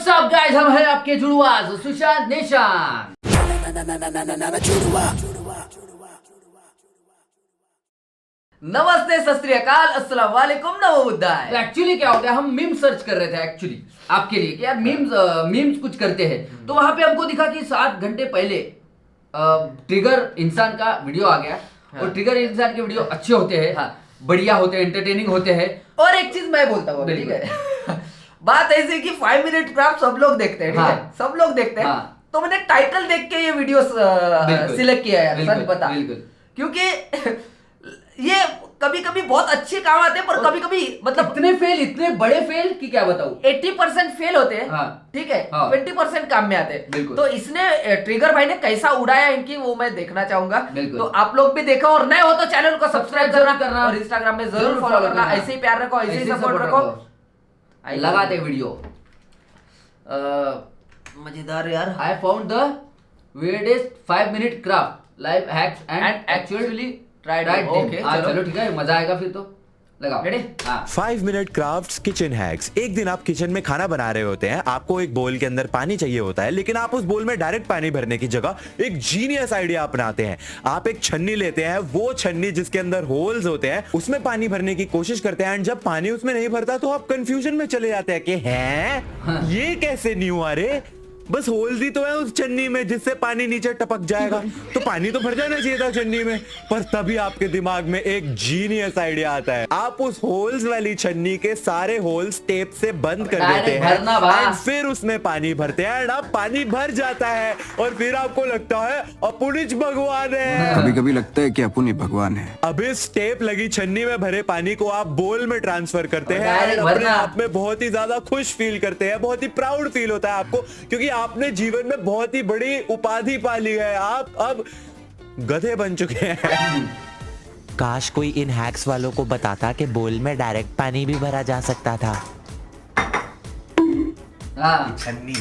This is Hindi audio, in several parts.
व्हाट्सअप गाइस, हम हैं आपके जुड़वा सुशांत निशान। नमस्ते, सत श्री अकाल, अस्सलाम वालेकुम, नमो बुद्धाय। तो एक्चुअली क्या हो गया, हम मीम सर्च कर रहे थे एक्चुअली आपके लिए कि यार मीम्स कुछ करते हैं। तो वहां पे हमको दिखा कि 7 घंटे पहले ट्रिगर इंसान का वीडियो आ गया। और ट्रिगर इंसान के वीडियो अच्छे होते हैं, बढ़िया होते हैं, एंटरटेनिंग होते हैं। और एक चीज मैं बोलता हूँ, ठीक है बात ऐसी कि 5 मिनट क्राफ्ट सब लोग देखते हैं, ठीक है, सब लोग देखते हैं। तो मैंने टाइटल देख के ये वीडियो सिलेक्ट किया है, सच बता, क्योंकि ये कभी कभी बहुत अच्छे काम आते हैं, पर कभी कभी मतलब इतने बड़े फेल की क्या बताऊं। 80% फेल होते हैं, ठीक है, 20% काम में आते हैं। तो इसने ट्रिगर भाई ने कैसा उड़ाया इनकी, वो मैं देखना चाहूंगा। तो आप लोग भी देखो, और नए हो तो चैनल को सब्सक्राइब करना और इंस्टाग्राम में जरूर फॉलो करना। ऐसे ही प्यार रखो, ऐसे ही सपोर्ट रखो। लगाते वीडियो मजेदार यार। I found the weirdest 5 minute craft life hacks and actually tried them. Okay, चलो ठीक है, मजा आएगा फिर तो। लगाओ। Ready? 5 minute crafts kitchen hacks. एक दिन आप किचन में खाना बना रहे होते हैं, आपको एक बोल के अंदर पानी चाहिए होता है, लेकिन आप उस बोल में डायरेक्ट पानी भरने की जगह एक जीनियस आइडिया अपनाते हैं। आप एक छन्नी लेते हैं, वो छन्नी जिसके अंदर होल्स होते हैं, उसमें पानी भरने की कोशिश करते हैं, एंड जब पानी उसमें नहीं भरता तो आप कंफ्यूजन में चले जाते हैं कि हैं ये कैसे न्यू आ रहे, बस होल्स ही तो है उस छन्नी में जिससे पानी नीचे टपक जाएगा। तो पानी तो भर जाना चाहिए था छन्नी में, पर तभी आपके दिमाग में एक जीनियस आइडिया आता है। आप उस होल्स वाली छन्नी के सारे होल्स टेप से बंद कर देते हैं और फिर उसमें पानी भरते हैं, और पानी भर जाता है और फिर आपको लगता है अपुनिच भगवान है। कभी कभी लगता है कि अपुनी भगवान है। अब इस टेप लगी छन्नी में भरे पानी को आप बोल में ट्रांसफर करते हैं, अपने आप में बहुत ही ज्यादा खुश फील करते हैं, बहुत ही प्राउड फील होता है आपको, क्योंकि आपने जीवन में बहुत ही बड़ी उपाधि पा ली है। आप अब गधे बन चुके हैं। काश कोई इन हैक्स वालों को बताता कि बोल में डायरेक्ट पानी भी भरा जा सकता था। छन्नी,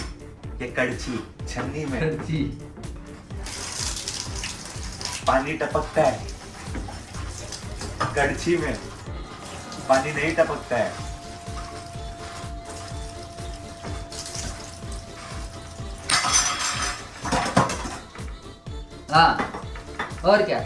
ये कड़छी, छन्नी में पानी टपकता है, कड़छी में पानी नहीं टपकता है। और क्या,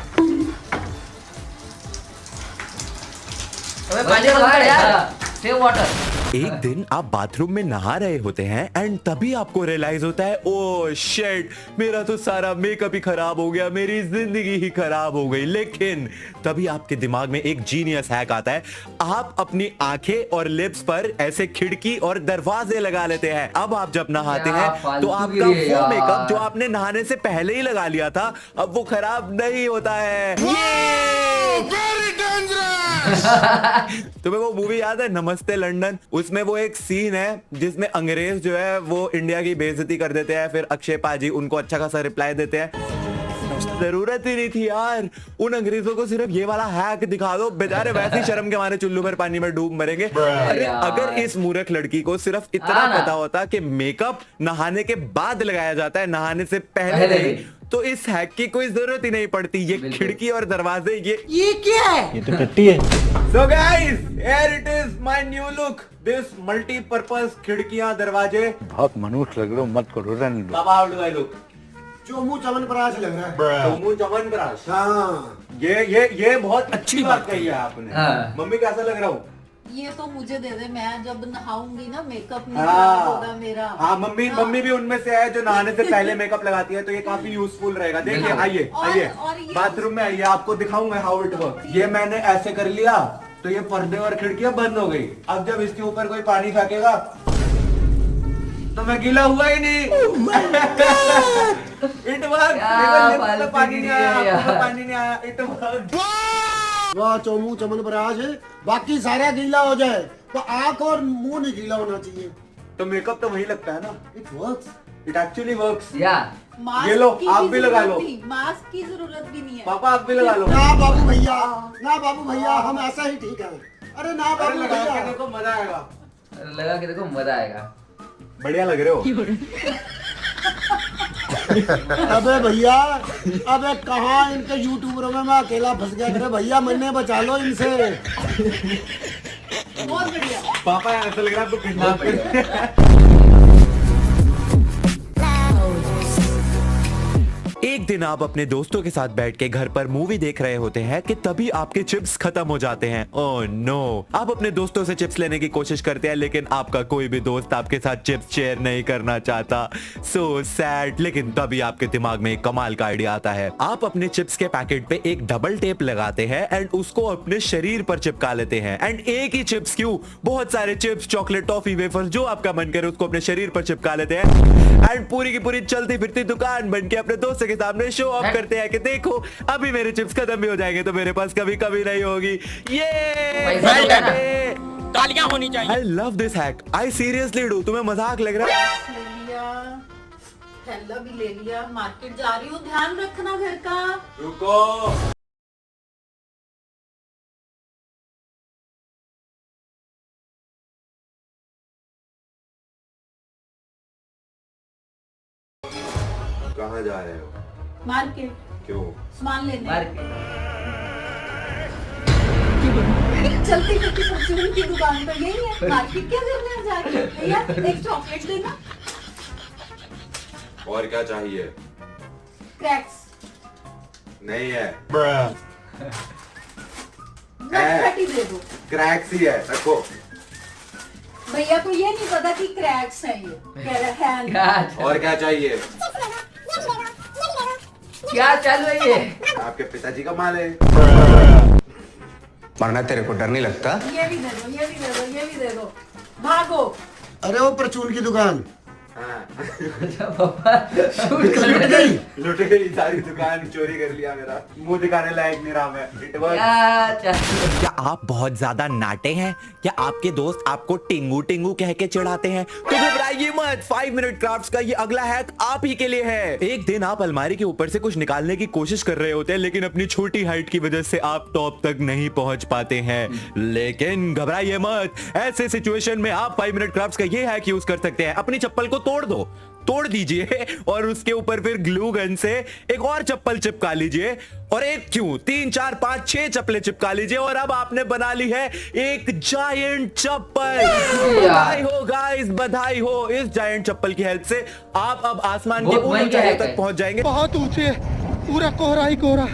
पानी यार, सेव वाटर। एक दिन आप बाथरूम में नहा रहे होते हैं एंड तभी आपको रियलाइज होता है, ओ शिट, मेरा तो सारा मेकअप ही खराब हो गया, मेरी जिंदगी ही खराब हो गई। लेकिन तभी आपके दिमाग में एक जीनियस हैक आता है। आप अपनी आंखें और लिप्स पर ऐसे खिड़की और दरवाजे लगा लेते हैं। अब आप जब नहाते हैं तो आपका वो मेकअप जो आपने नहाने से पहले ही लगा लिया था, अब वो खराब नहीं होता है। तुम्हें वो मूवी याद है, नमस्ते लंदन? उसमें वो एक सीन है जिसमें अंग्रेज जो है वो इंडिया की बेइज्जती कर देते हैं, फिर अक्षय पाजी उनको अच्छा खासा रिप्लाई देते हैं। जरूरत ही नहीं थी यार, उन अंग्रेजों को सिर्फ ये वाला हैक दिखा दो, बेचारे वैसे ही शर्म के मारे चुल्लू भर पानी में डूब मरेंगे। अरे अगर इस मूर्ख लड़की को सिर्फ इतना पता होता कि मेकअप नहाने के बाद लगाया जाता है, नहाने से पहले नहीं, तो इस हैक की कोई जरूरत ही नहीं पड़ती। ये खिड़की और दरवाजे, ये क्या है? ये तो टट्टी है। So guys, here it is my new look. This multi-purpose खिड़कियां, दरवाजे। बहुत मनुष्य लग रहे हो, मत करो। बाबा, how do I look? Chomu chyawanprash लग रहा है। चोमू चमनप्राश। हाँ। ये बहुत अच्छी बात कही है आपने। मम्मी कैसा लग रहा हूँ? ये तो मुझे दे दे, मैं जब नहाऊंगी ना मेकअप नहीं खराब होगा मेरा। हाँ, मम्मी भी उनमें से है जो नहाने से पहले मेकअप लगाती है, तो ये काफी यूजफुल रहेगा। देखिए, आइए बाथरूम में आइए, आपको दिखाऊंगा हाउ इट वर्क। ये मैंने ऐसे कर लिया तो ये पर्दे और खिड़कियां बंद हो गई। अब जब इसके ऊपर कोई पानी फेंकेगा तो मैं गीला हुआ ही नहीं। It work. पानी नहीं आया, इट वर्क। वाह, चोमू चमनप्राश है, बाकी सारा गीला हो जाए तो आंख और मुंह नहीं गीला होना चाहिए। तो मेकअप तो वही लगता है ना। It works, it actually works. ये लो, आप भी लगा लो। मास्क की जरूरत भी नहीं है। पापा, आप भी लगा लो। ना बाबू भैया, हम ऐसा ही ठीक है। अरे ना बाबू भैया, देखो मजा आएगा। लगा के देखो, मजा आएगा। बढ़िया लग रहे हो। अबे भैया, अबे कहाँ इनके यूट्यूबरों में मैं अकेला फंस गया। अरे भैया, मैंने बचा लो इनसे। बहुत बढ़िया। पापा, ऐसा लग रहा है आपको किडनैप कर एक दिन आप अपने दोस्तों के साथ बैठ के घर पर मूवी देख रहे होते हैं कि तभी आपके चिप्स खत्म हो जाते हैं। ओह नो, आप अपने दोस्तों से चिप्स लेने की कोशिश करते हैं लेकिन आपका कोई भी दोस्त आपके साथ चिप्स शेयर नहीं करना चाहता। So sad. लेकिन तभी आपके दिमाग में एक कमाल का आइडिया आता है। आप अपने चिप्स के पैकेट पे एक डबल टेप लगाते हैं एंड उसको अपने शरीर पर चिपका लेते हैं। एंड एक ही चिप्स क्यों, बहुत सारे चिप्स, चॉकलेट, टॉफी, वेफर्स, जो आपका मन करे उसको अपने शरीर पर चिपका लेते हैं एंड पूरी की पूरी चलती फिरती दुकान बन के अपने दोस्तों के सामने शो ऑफ करते हैं कि देखो अभी मेरे चिप्स खत्म भी हो जाएंगे तो मेरे पास कभी कभी नहीं होगी। ये तालियां होनी चाहिए। I love this hack, I seriously do. तुम्हें मजाक लग रहा है? ले लिया, थैला भी ले लिया, मार्केट जा रही हूँ, ध्यान रखना घर का। रुको, कहाँ जा रहे हो? मार्केट। क्यों? सामान लेने। मार्केट। चलती फिरती सब्जी की दुकान पर यही है, मार्केट क्या करने जा रही है? भैया एक चॉकलेट देना। और क्या चाहिए? क्रैक्स। नहीं है। नटखटी दे दो। क्रैक्स ही है, रखो। भैया को ये नहीं पता कि क्रैक्स हैं ये, कह रहे हैं। क्या और क्या चाहिए? क्या चालू है ये? आपके पिताजी का माल है। वरना तेरे को डर नहीं लगता? ये भी दे दो, ये भी दे दो, ये भी दे दो। भागो। अरे वो परचून की दुकान लुट गई। लुट गई, सारी दुकान चोरी कर लिया मेरा। मुंह दिखाने लायक नहीं रहा मैं। क्या आप बहुत ज्यादा नाटे हैं? क्या आपके दोस्त आपको टिंगू टिंगू कह के चिढ़ाते हैं? तो घबराइए मत, 5 मिनट क्राफ्ट्स का ये अगला हैक आप ही के लिए है। एक दिन आप अलमारी के ऊपर से कुछ निकालने की कोशिश कर रहे होते हैं लेकिन अपनी छोटी हाइट की वजह से आप टॉप तक नहीं पहुंच पाते हैं। लेकिन घबराइए मत, ऐसे सिचुएशन में आप 5 मिनट क्राफ्ट्स का ये हैक यूज कर सकते हैं। अपनी चप्पल को तोड़ दीजिए और उसके ऊपर फिर ग्लू गन से एक और चप्पल चिपका लीजिए और एक क्यों 3 4 5 6 चप्पलें चिपका लीजिए और अब आपने बना ली है एक जायंट चप्पल। बधाई हो गाइस, बधाई हो। इस जायंट चप्पल की हेल्प से आप अब आसमान के ऊंचाइयों तक पहुंच जाएंगे। बहुत ऊंचे, पूरा कोहरा ही कोहरा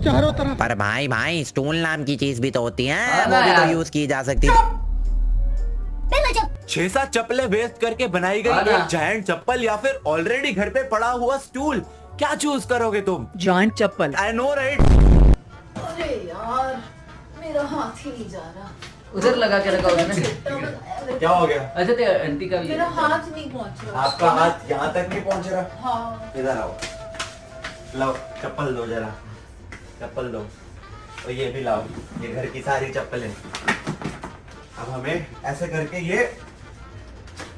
चारों तरफ। पर भाई स्टूल नाम की चीज भी तो होती है, हाँ, वो भी यार। तो यूज की जा सकती है। 6-7 चप्पलें वेस्ट करके बनाई गई एक जायंट चप्पल या फिर ऑलरेडी घर पे पड़ा हुआ स्टूल, क्या चूज करोगे तुम? Joint chappal. I know right. अरे यार मेरा हाथ ही नहीं जा रहा। उधर लगा के रखा उसने। क्या हो गया? अच्छा तो आंटी का भी मेरा हाथ नहीं पहुंच रहा। आपका हाथ यहाँ तक नहीं पहुंच रहा? हाँ। इधर आओ, लाओ चप्पल दो जरा, चप्पल दो। और ये भी लाओ, ये घर की सारी चप्पलें। अब हमें ऐसे करके ये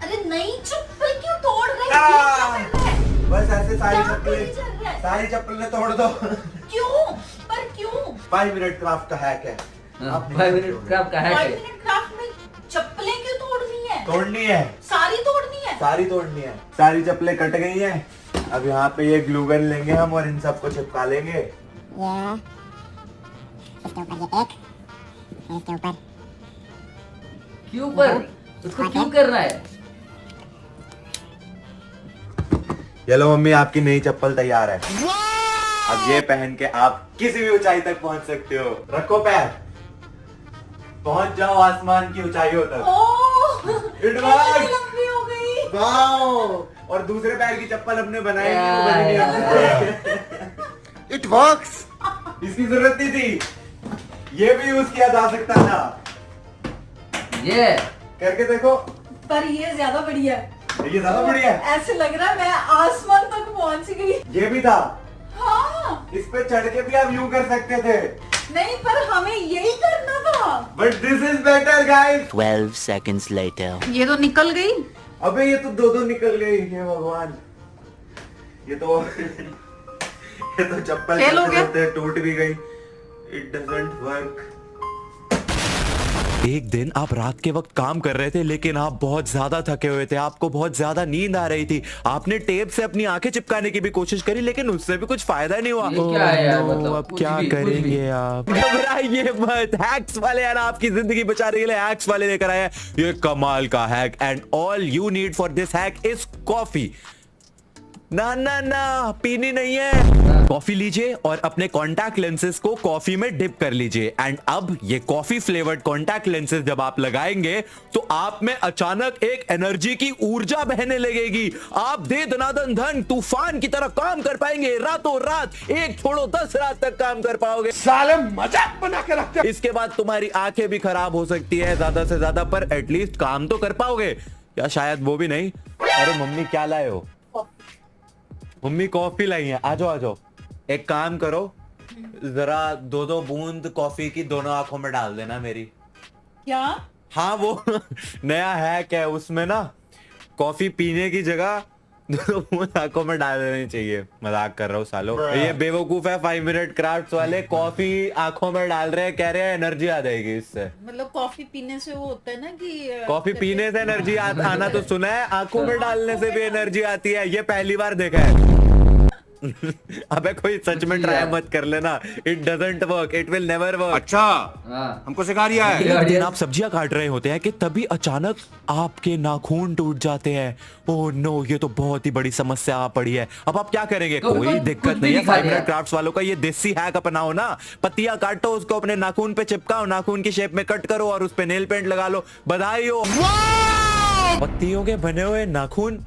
अरे नई चप्पल क्यों तोड़ रहे हैं? बस ऐसे सारी क्या करी चल रहा है? सारी चप्पलें तोड़ दो। क्यों? पर क्यों? 5 मिनट क्राफ्ट का हैक है। 5 मिनट क्राफ्ट का हैक 5 है। मिनट क्राफ्ट में चप्पलें क्यों तोड़नी है? तोड़नी है, सारी तोड़नी है। सारी तोड़नी है। सारी चप्पलें कट गई हैं। अब यहाँ पे ये ग्लू गन लेंगे हम और इन सबको चिपका लेंगे। क्यों पर उसको क्यों करना है? ये लो मम्मी, आपकी नई चप्पल तैयार है। अब ये पहन के आप किसी भी ऊंचाई तक पहुंच सकते हो। रखो पैर, पहुंच जाओ आसमान की ऊंचाइयों तक। ओह, It इतनी works! लंबी हो गई। वाओ! और दूसरे पैर की चप्पल हमने बनाई नहीं, वो बनी नहीं हमसे। It works. इसकी जरूरत नहीं थी, ये भी यूज किया जा सकता था। ये करके देखो, पर ये ज्यादा बढ़िया है। ये ज्यादा बढ़िया है। ऐसे लग रहा है मैं आसमान तक पहुंच गई। ये भी था, हाँ। इस पे चढ़ के भी आप यूं कर सकते थे। नहीं पर हमें यही करना था। But this is better guys. 12 seconds later. ये तो निकल गई। अबे ये तो दो निकल गई। हे भगवान, ये तो ये तो चप्पल फेल हो गया। चलते टूट भी गई। It doesn't work. एक दिन आप रात के वक्त काम कर रहे थे लेकिन आप बहुत ज्यादा थके हुए थे, आपको बहुत ज्यादा नींद आ रही थी। आपने टेप से अपनी आंखें चिपकाने की भी कोशिश करी लेकिन उससे भी कुछ फायदा नहीं हुआ। ये क्या है यार, मतलब अब कुछ क्या भी, कुछ भी। करेंगे आप? घबराइए मत, हैक्स वाले यार आपकी जिंदगी बचाने के लिए हैक्स वाले लेकर आए हैं ये कमाल का hack. And all you need for this hack is coffee. ना ना ना, पीनी नहीं है। कॉफी लीजिए और अपने कॉन्टैक्ट लेंसेज को कॉफी में डिप कर लीजिए। एंड अब ये कॉफी फ्लेवर्ड कॉन्टैक्ट लेंसेज जब आप लगाएंगे तो आप में अचानक एक एनर्जी की ऊर्जा बहने लगेगी। आप दे दनादन धन तूफान की तरह काम कर पाएंगे। रातों रात, एक छोड़ो 10 रात तक काम कर पाओगे। साले मजाक बना के रखते। इसके बाद तुम्हारी आंखें भी खराब हो सकती है ज्यादा से ज्यादा, पर एटलीस्ट काम तो कर पाओगे, या शायद वो भी नहीं। अरे मम्मी क्या लाए हो? मम्मी कॉफी लाई है। आ जाओ। एक काम करो, जरा 2-2 बूंद कॉफी की दोनों आंखों में डाल देना मेरी। क्या? हाँ, वो नया हैक है, उसमें ना कॉफी पीने की जगह 2 बूंद आंखों में डाल देनी चाहिए। मजाक कर रहा हूँ सालो, ये बेवकूफ है 5 मिनट क्राफ्ट्स वाले। कॉफी आंखों में डाल रहे हैं, कह रहे हैं एनर्जी आ जाएगी इससे। मतलब कॉफी पीने से वो होता है ना कि कॉफी पीने से एनर्जी आना तो सुना है, आंखों में डालने से भी एनर्जी आती है, ये पहली बार देखा है। अबे कोई सच में ट्राई मत कर लेना, it doesn't work, it will never work. अच्छा, हमको सिखा रिया है। एक दिन आप सब्जियां काट रहे होते हैं कि तभी अचानक आपके नाखून टूट जाते हैं। ओह नो, ये तो बहुत ही बड़ी समस्या आ पड़ी है। अब आप क्या करेंगे? कोई दिक्कत नहीं है, 5 मिनट क्राफ्ट्स वालों का ये देसी हैक अपनाओ ना। पत्तियां काटो, उसको अपने नाखून पे चिपकाओ, नाखून की शेप में कट करो और उस पे नेल पेंट लगा लो। बधाई हो। पत्तियों के बने हुए नाखून।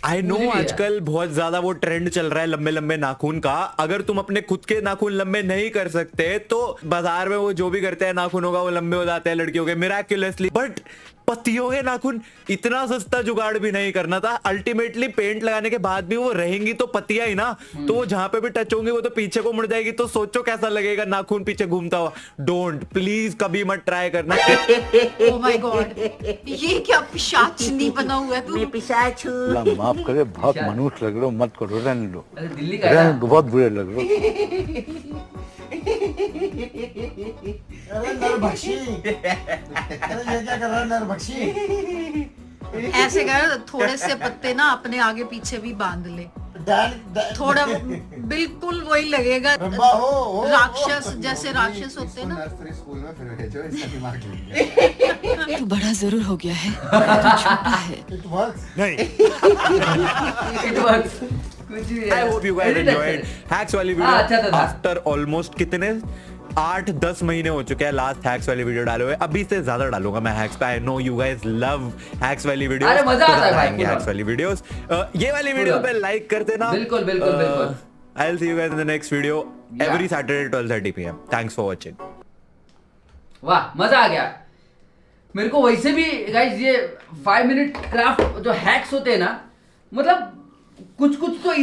आई नो आजकल बहुत ज्यादा वो ट्रेंड चल रहा है लंबे लंबे नाखून का। अगर तुम अपने खुद के नाखून लंबे नहीं कर सकते तो बाजार में वो जो भी करते हैं नाखूनों का, वो लंबे हो जाते हैं लड़कियों के मिराक्युलसली। बट पत्तियों के नाखून इतना सस्ता जुगाड़ भी नहीं करना था। अल्टीमेटली पेंट लगाने के बाद भी वो रहेंगी तो पत्तियां ही ना, तो वो जहां पे भी टच होंगी वो तो पीछे को मुड़ जाएगी। तो सोचो कैसा लगेगा नाखून पीछे घूमता हुआ। डोंट, प्लीज कभी मत ट्राई करना। ओह माय गॉड, ये क्या पिशाचनी बना हुआ है तू? मैं पिशाच हूँ। माफ करे, बहुत मनुष्य लग रहे हो, मत करो, रहने दो। दिल्ली का रहने दो, बहुत बुरे लग रहे हो। अरे नरभक्षी, अरे ये क्या कर रहा है नरभक्षी? ऐसे कर, थोड़े से पत्ते ना अपने आगे पीछे भी बांध ले, थोड़ा बिल्कुल वही लगेगा राक्षस जैसे राक्षस होते हैं ना। नर्सरी स्कूल में फिर भेजो, इसका दिमाग लीजिए। तू बड़ा जरूर हो गया है, तू छोटा है। It works. नहीं। It works. कुछ भी I hope you guys enjoyed hacks वाली वीडियो। अच्छा था। आफ्टर ऑलमोस्ट कितने 8-10 महीने हो चुके हैं लास्ट हैक्स वाली वीडियो डाले हुए। अभी से ज्यादा डालूंगा मैं हैक्स पे। I know you guys love hacks वाली वीडियोस। अरे मजा आता है भाई हैक्स वाली वीडियोस। ये वाली वीडियो पे लाइक कर देना। बिल्कुल बिल्कुल बिल्कुल। I will see you guys in the next video every Saturday 12:30 PM। Thanks for watching. वाह, मजा आ गया मेरे को। वैसे भी गाइस ये 5 मिनट क्राफ्ट जो हैक्स होते हैं ना, मतलब कुछ तो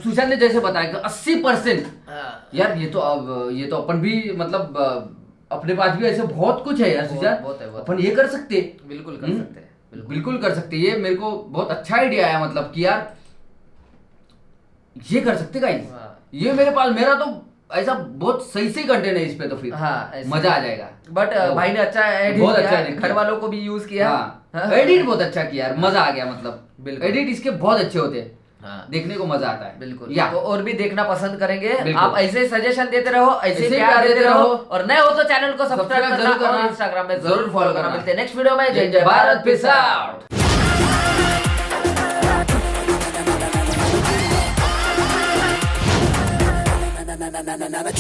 सुशांत ने जैसे बताया कि 80% यार ये तो अपन भी मतलब अपने पास भी ऐसे बहुत कुछ है यार सुशांत। बहुत है। अपन ये कर सकते, बिल्कुल कर सकते हैं, बिल्कुल कर सकते। ये मेरे को बहुत अच्छा आइडिया आया, मतलब कि यार ये कर सकते गाइस। ये मेरा तो ऐसा बहुत सही कंटेंट है इस पे, तो फिर मजा आ जाएगा। बट भाई ने अच्छा एडिट बहुत किया, अच्छा edit घर किया। वालों को भी यूज किया। एडिट बहुत अच्छा किया यार, मजा आ गया। मतलब बिल्कुल। एडिट इसके बहुत अच्छे होते हैं, हाँ। देखने को मजा आता है। बिल्कुल। या तो और भी देखना पसंद करेंगे। बिल्कुल। आप ऐसे सजेशन देते रहो, ऐसे ऐसे प्यार देते रहो, और नए हो तो चैनल को सब्सक्राइब सब्सक्राइब जरूर करना करना, और इंस्टाग्राम में जरूर follow करना। मिलते हैं नेक्स्ट वीडियो में। जय जय भारत, पीस आउट। ना ना ना ना ना ना ना